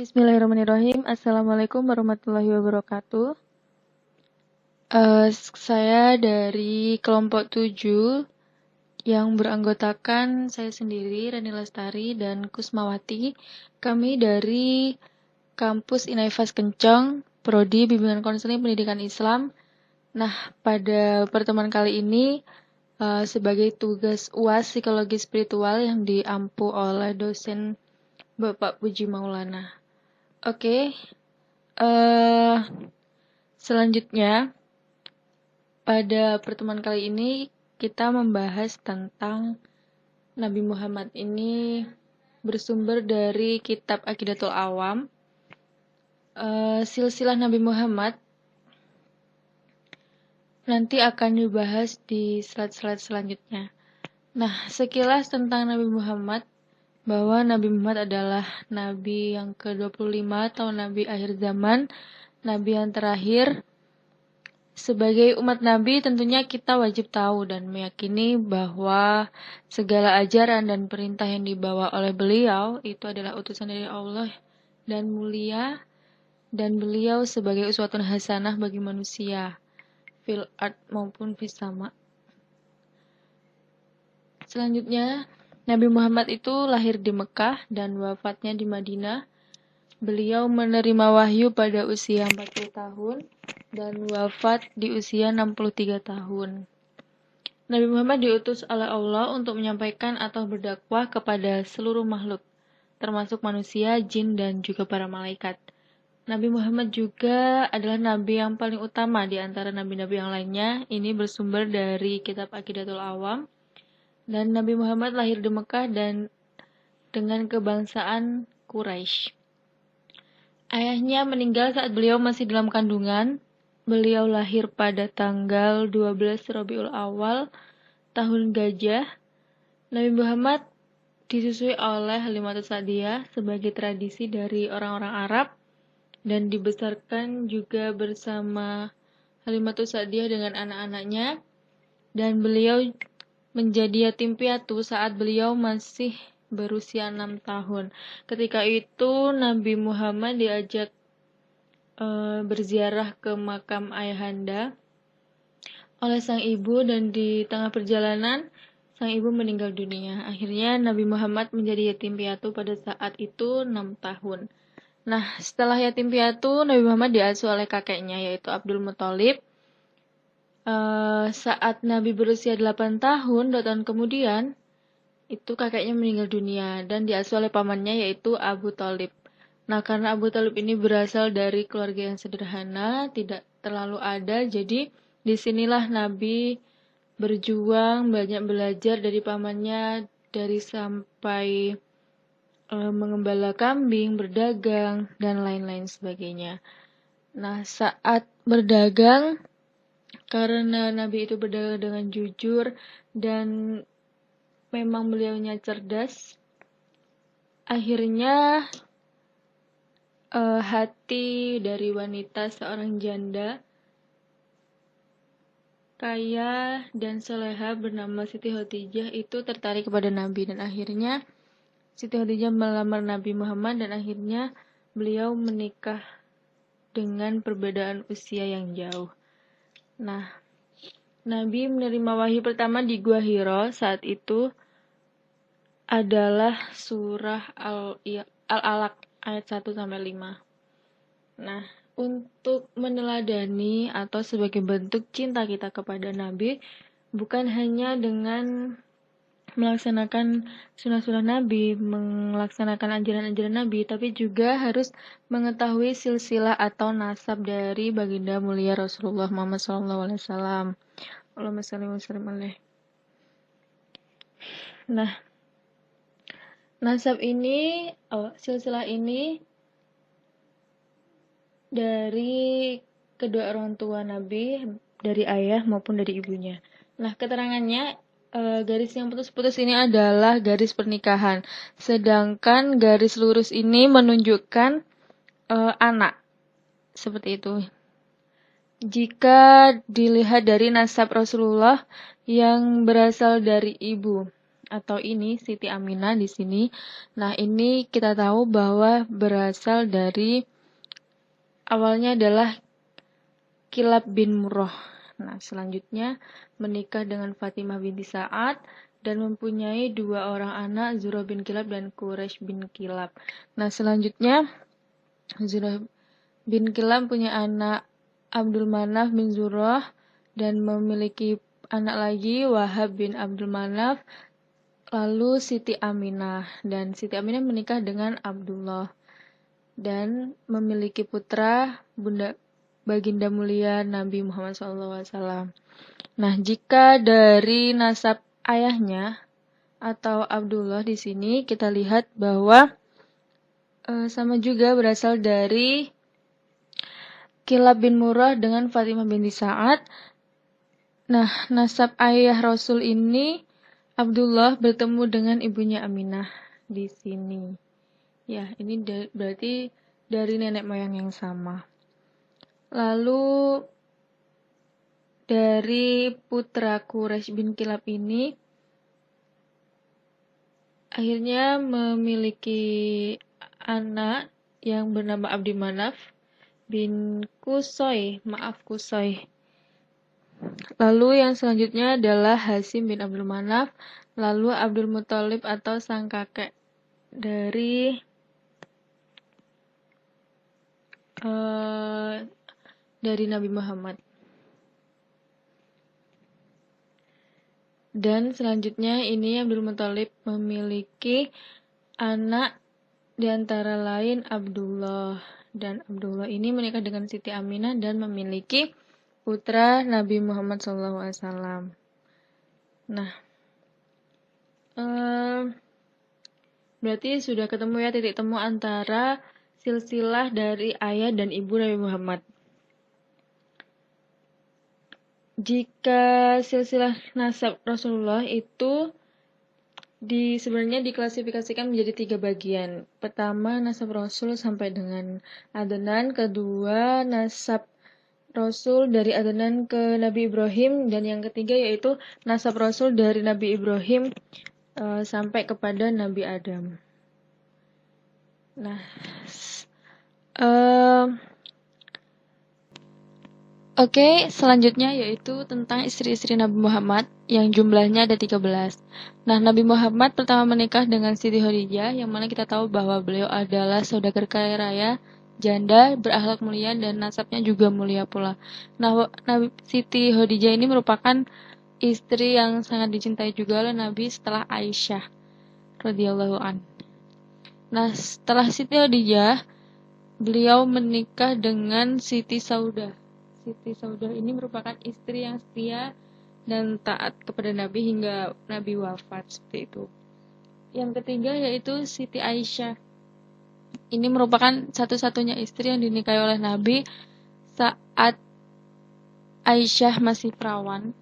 Bismillahirrahmanirrahim. Assalamualaikum warahmatullahi wabarakatuh. Saya dari kelompok 7 yang beranggotakan saya sendiri, Rani Lestari dan Kusmawati. Kami dari kampus Inaifas Kencong, Prodi Bimbingan Konseling Pendidikan Islam. Nah, pada pertemuan kali ini sebagai tugas UAS Psikologi Spiritual yang diampu oleh dosen Bapak Puji Maulana. Oke, selanjutnya pada pertemuan kali ini kita membahas tentang Nabi Muhammad ini bersumber dari kitab Aqidatul Awam. Silsilah Nabi Muhammad nanti akan dibahas di slide-slide selanjutnya. Nah, sekilas tentang Nabi Muhammad, bahwa Nabi Muhammad adalah Nabi yang ke-25 atau Nabi akhir zaman, Nabi yang terakhir. Sebagai umat Nabi tentunya kita wajib tahu dan meyakini bahwa segala ajaran dan perintah yang dibawa oleh beliau itu adalah utusan dari Allah dan mulia, dan beliau sebagai uswatun hasanah bagi manusia, fil ard maupun fis sama. Selanjutnya, Nabi Muhammad itu lahir di Mekah dan wafatnya di Madinah. Beliau menerima wahyu pada usia 40 tahun dan wafat di usia 63 tahun. Nabi Muhammad diutus oleh Allah untuk menyampaikan atau berdakwah kepada seluruh makhluk, termasuk manusia, jin, dan juga para malaikat. Nabi Muhammad juga adalah nabi yang paling utama di antara nabi-nabi yang lainnya. Ini bersumber dari kitab Aqidatul Awam. Dan Nabi Muhammad lahir di Mekah dan dengan kebangsaan Quraisy. Ayahnya meninggal saat beliau masih dalam kandungan. Beliau lahir pada tanggal 12 Rabiul Awal tahun Gajah. Nabi Muhammad disusui oleh Halimatus Sa'diyah sebagai tradisi dari orang-orang Arab dan dibesarkan juga bersama Halimatus Sa'diyah dengan anak-anaknya, dan beliau menjadi yatim piatu saat beliau masih berusia 6 tahun. Ketika itu Nabi Muhammad diajak berziarah ke makam ayahanda oleh sang ibu, dan di tengah perjalanan sang ibu meninggal dunia. Akhirnya Nabi Muhammad menjadi yatim piatu pada saat itu 6 tahun. Nah, setelah yatim piatu, Nabi Muhammad diasuh oleh kakeknya yaitu Abdul Muthalib. Saat Nabi berusia 8 tahun, 2 tahun kemudian, itu kakeknya meninggal dunia dan diasuh oleh pamannya yaitu Abu Thalib. Nah, karena Abu Thalib ini berasal dari keluarga yang sederhana, tidak terlalu ada, jadi disinilah Nabi berjuang, banyak belajar dari pamannya, dari sampai mengembala kambing, berdagang, dan lain-lain sebagainya. Nah, saat berdagang, karena Nabi itu berdagang dengan jujur dan memang beliaunya cerdas, akhirnya hati dari wanita seorang janda kaya dan soleha bernama Siti Khadijah itu tertarik kepada Nabi, dan akhirnya Siti Khadijah melamar Nabi Muhammad, dan akhirnya beliau menikah dengan perbedaan usia yang jauh. Nah, Nabi menerima wahyu pertama di Gua Hiro saat itu adalah surah Al-Alaq ayat 1-5. Nah, untuk meneladani atau sebagai bentuk cinta kita kepada Nabi, bukan hanya dengan melaksanakan sunnah-sunnah Nabi, melaksanakan ajaran-ajaran Nabi, tapi juga harus mengetahui silsilah atau nasab dari baginda mulia Rasulullah Muhammad SAW. Allahumma shalli wa sallim alaih. Nah, nasab ini, silsilah ini dari kedua orang tua Nabi, dari ayah maupun dari ibunya. Nah, keterangannya, garis yang putus-putus ini adalah garis pernikahan, sedangkan garis lurus ini menunjukkan anak, seperti itu. Jika dilihat dari nasab Rasulullah yang berasal dari ibu, atau ini Siti Aminah di sini. Nah, ini kita tahu bahwa berasal dari awalnya adalah Kilab bin Murrah. Nah, selanjutnya menikah dengan Fatimah binti Sa'ad dan mempunyai 2 orang anak, Zurah bin Kilab dan Quraisy bin Kilab. Nah, selanjutnya Zurah bin Kilab punya anak Abdul Manaf bin Zurah dan memiliki anak lagi Wahab bin Abdul Manaf, lalu Siti Aminah, dan Siti Aminah menikah dengan Abdullah dan memiliki putra Baginda mulia Nabi Muhammad SAW. Nah, jika dari nasab ayahnya atau Abdullah di sini kita lihat bahwa sama juga berasal dari Kilab bin Murrah dengan Fatimah binti Sa'ad. Nah, nasab ayah Rasul ini Abdullah bertemu dengan ibunya Aminah di sini. Ya, ini berarti dari nenek moyang yang sama. Lalu dari putra Quraisy bin Kilab ini akhirnya memiliki anak yang bernama Abdi Manaf bin Qusay. Lalu yang selanjutnya adalah Hasim bin Abdul Manaf, lalu Abdul Muthalib atau sang kakek dari Nabi Muhammad. Dan selanjutnya ini Abdul Muthalib memiliki anak di antara lain Abdullah, dan Abdullah ini menikah dengan Siti Aminah dan memiliki putra Nabi Muhammad SAW. Nah, berarti sudah ketemu ya titik temu antara silsilah dari ayah dan ibu Nabi Muhammad. Jika silsilah nasab Rasulullah itu sebenarnya diklasifikasikan menjadi 3 bagian. Pertama, nasab Rasul sampai dengan Adnan. Kedua, nasab Rasul dari Adnan ke Nabi Ibrahim. Dan yang ketiga yaitu nasab Rasul dari Nabi Ibrahim sampai kepada Nabi Adam. Nah, Oke, selanjutnya yaitu tentang istri-istri Nabi Muhammad yang jumlahnya ada 13. Nah, Nabi Muhammad pertama menikah dengan Siti Khadijah, yang mana kita tahu bahwa beliau adalah saudagar kaya raya, janda, berakhlak mulia, dan nasabnya juga mulia pula. Nah, Siti Khadijah ini merupakan istri yang sangat dicintai juga oleh Nabi setelah Aisyah radhiyallahu an. Nah, setelah Siti Khadijah, beliau menikah dengan Siti Saudah. Siti Saudah ini merupakan istri yang setia dan taat kepada Nabi hingga Nabi wafat, seperti itu. Yang ketiga yaitu Siti Aisyah. Ini merupakan satu-satunya istri yang dinikahi oleh Nabi saat Aisyah masih perawan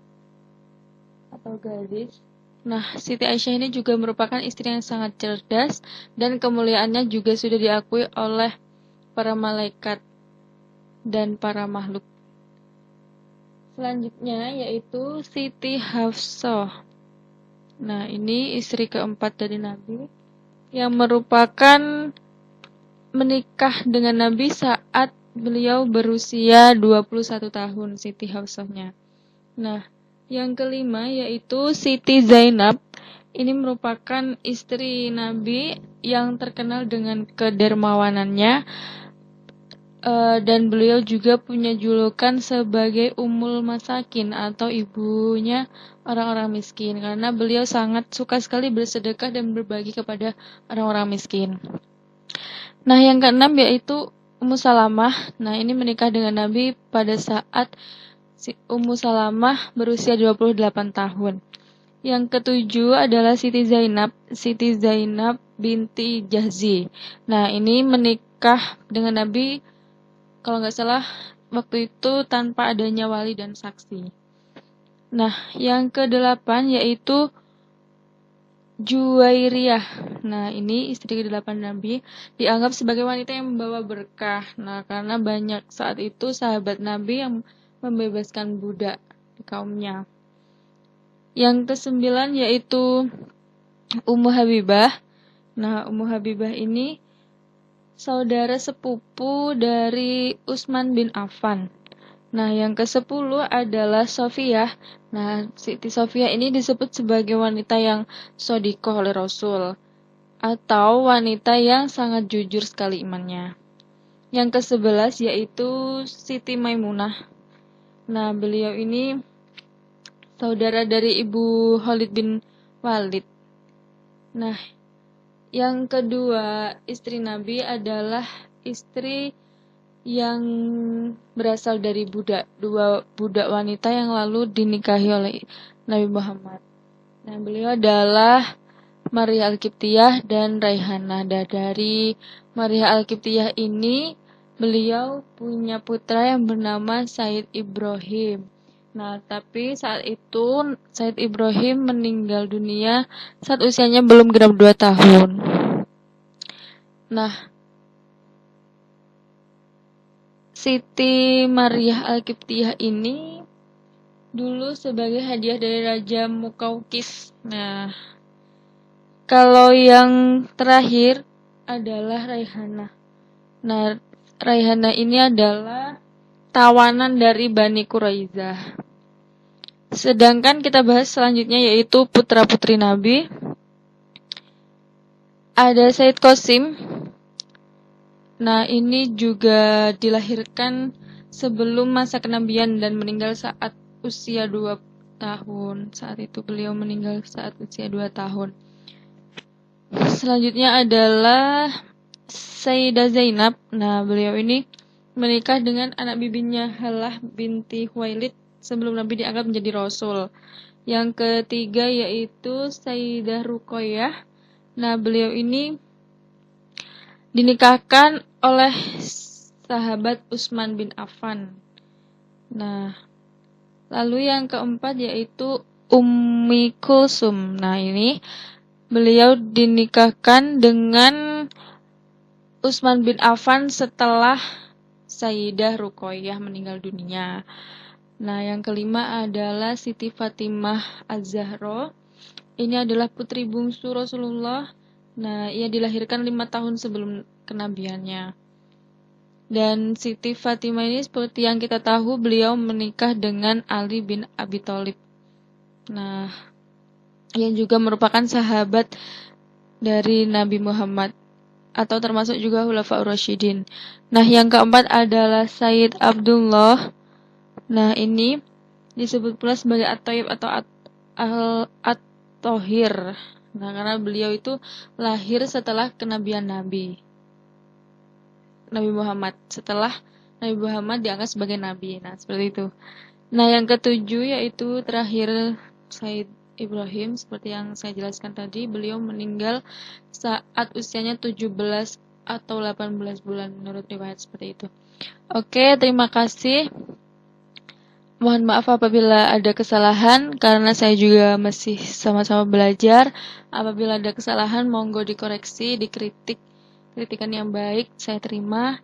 atau gadis. Nah, Siti Aisyah ini juga merupakan istri yang sangat cerdas dan kemuliaannya juga sudah diakui oleh para malaikat dan para makhluk. Selanjutnya yaitu Siti Hafsah. Nah, ini istri keempat dari Nabi yang merupakan menikah dengan Nabi saat beliau berusia 21 tahun, Siti Hafsahnya. Nah, yang kelima yaitu Siti Zainab. Ini merupakan istri Nabi yang terkenal dengan kedermawanannya, dan beliau juga punya julukan sebagai Ummul Masakin atau ibunya orang-orang miskin, karena beliau sangat suka sekali bersedekah dan berbagi kepada orang-orang miskin. Nah, yang keenam yaitu Ummu Salamah. Nah, ini menikah dengan Nabi pada saat Ummu Salamah berusia 28 tahun. Yang ketujuh adalah Siti Zainab binti Jahzi. Nah, ini menikah dengan Nabi kalau nggak salah waktu itu tanpa adanya wali dan saksi. Nah, yang ke-8 yaitu Juwairiyah. Nah, ini istri ke-8 Nabi, dianggap sebagai wanita yang membawa berkah. Nah, karena banyak saat itu sahabat Nabi yang membebaskan budak di kaumnya. Yang ke-9 yaitu Ummu Habibah. Nah, Ummu Habibah ini saudara sepupu dari Utsman bin Affan. Nah, yang ke-10 adalah Sofiyah. Nah, Siti Sofiyah ini disebut sebagai wanita yang shodiqoh oleh Rasul, atau wanita yang sangat jujur sekali imannya. Yang ke-11 yaitu Siti Maimunah. Nah, beliau ini saudara dari Ibu Khalid bin Walid. Nah, yang kedua istri Nabi adalah istri yang berasal dari dua budak wanita yang lalu dinikahi oleh Nabi Muhammad. Nah, beliau adalah Maria Al-Qibtiyah dan Raihanah. Dari Maria Al-Qibtiyah ini beliau punya putra yang bernama Said Ibrahim. Nah, tapi saat itu Said Ibrahim meninggal dunia saat usianya belum genap 2 tahun. Nah, Siti Maria Al-Qibtiyah ini dulu sebagai hadiah dari Raja Muqawqis. Nah, kalau yang terakhir adalah Raihanah. Nah, Raihanah ini adalah tawanan dari Bani Quraidah. Sedangkan kita bahas selanjutnya yaitu putra-putri Nabi. Ada Said Qasim. Nah, ini juga dilahirkan sebelum masa kenabian dan meninggal saat usia 2 tahun. Saat itu beliau meninggal saat usia 2 tahun. Selanjutnya adalah Sayyidah Zainab. Nah, beliau ini menikah dengan anak bibinya Halah binti Khuwailid sebelum Nabi diangkat menjadi Rasul. Yang ketiga yaitu Sayyidah Ruqayyah. Nah, beliau ini dinikahkan oleh sahabat Utsman bin Affan. Nah, lalu yang keempat yaitu Ummi Kulsum. Nah, ini beliau dinikahkan dengan Utsman bin Affan setelah Sayyidah Ruqayyah meninggal dunia. Nah, yang kelima adalah Siti Fatimah Az-Zahra. Ini adalah putri bungsu Rasulullah. Nah, ia dilahirkan 5 tahun sebelum kenabiannya. Dan Siti Fatimah ini seperti yang kita tahu, beliau menikah dengan Ali bin Abi Thalib. Nah, yang juga merupakan sahabat dari Nabi Muhammad, atau termasuk juga Khulafaur Rasyidin. Nah, yang keempat adalah Sayyid Abdullah. Nah, ini disebut pula sebagai At-Thayyib atau At-Thahir. Nah, karena beliau itu lahir setelah kenabian Nabi Muhammad. Setelah Nabi Muhammad diangkat sebagai Nabi. Nah, seperti itu. Nah, yang ketujuh yaitu terakhir Said Ibrahim. Seperti yang saya jelaskan tadi, beliau meninggal saat usianya 17 atau 18 bulan menurut riwayat seperti itu. Oke, terima kasih. Mohon maaf apabila ada kesalahan, karena saya juga masih sama-sama belajar. Apabila ada kesalahan, monggo dikoreksi, dikritik. Kritikan yang baik, saya terima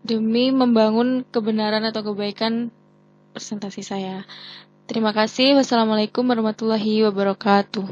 demi membangun kebenaran atau kebaikan presentasi saya. Terima kasih. Wassalamualaikum warahmatullahi wabarakatuh.